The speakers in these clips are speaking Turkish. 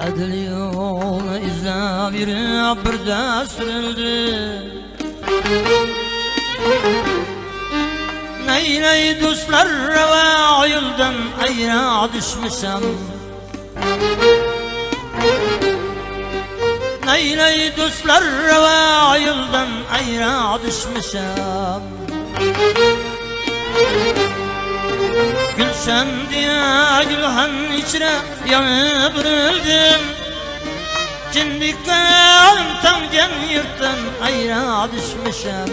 Adil yolunu izlab yürüp birde sürüldü. Neyley dostlar ve yoldan ayra düşmüşem. Neyley dostlar ve yoldan ayra düşmüşem. Gülşen diye gülhan içine yanıp öldüm. Cindiklerim tam gen yurttan ayra düşmüşem.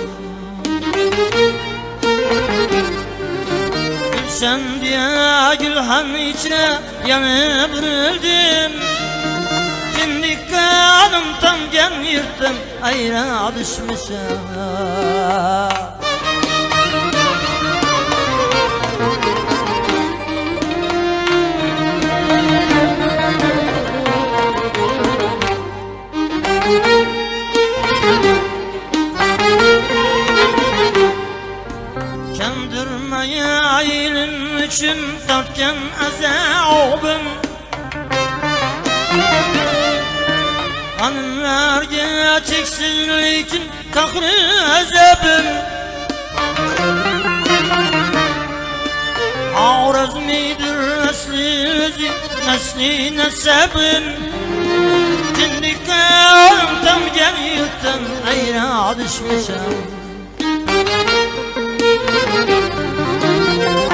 Gülşen diye gülhan içine yanıp öldüm. Cindiklerim tam gen yurttan ayra düşmüşem. Kendurmaya ilim için tartken azabım. Hanımlarga çeksizlikin kahri azabım. Ağraz midir asli özü, nesli nesebim. Cindiklerim tam gen yurttan ayra düşmüşem.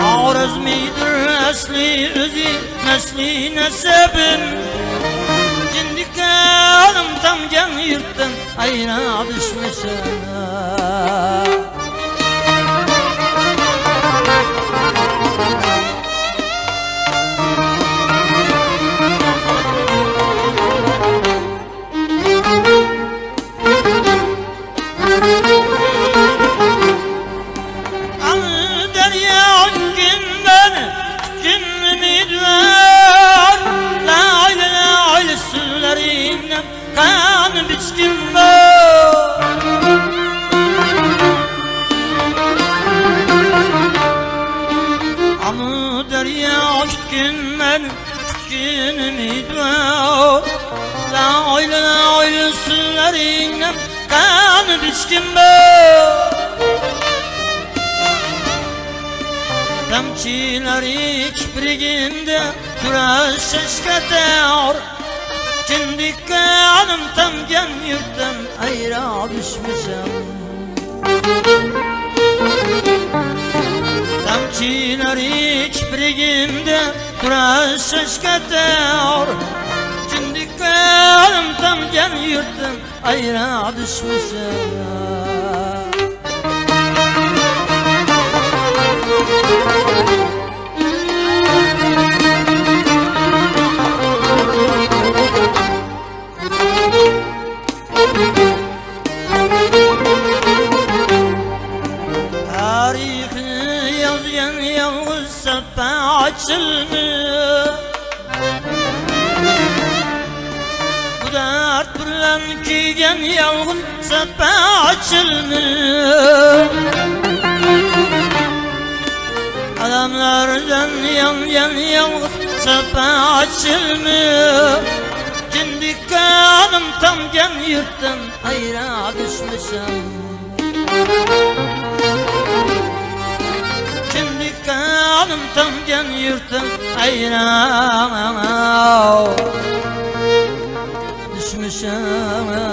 Ağraz midir asli özü, nesli nesebim. Cindiklerim tam gen yurttan ayra düşmüşem. Kan biçkim var. Amı derya küçkün ben küçkün ümid var. La oylu sülerinden kan biçkim var. Temçileri kipriginde durar şaşkatar. Cindiklerim tam gen yurttan ayra düşmüşem. Temçileri kiprigimde durar şaşkatar. Cindiklerim tam gen yurttan ayra düşmüşem. Tarihini yazgan yalnız sapı açılmıyor. Bu dert bilen kiygen yalnız sapı açılmıyor. Adamlardan yan yalnız sapı açılmıyor. Cindiklerim tam gen yurttan ayra düşmüşem. Cindiklerim tam gen yurttan ayra düşmüşem.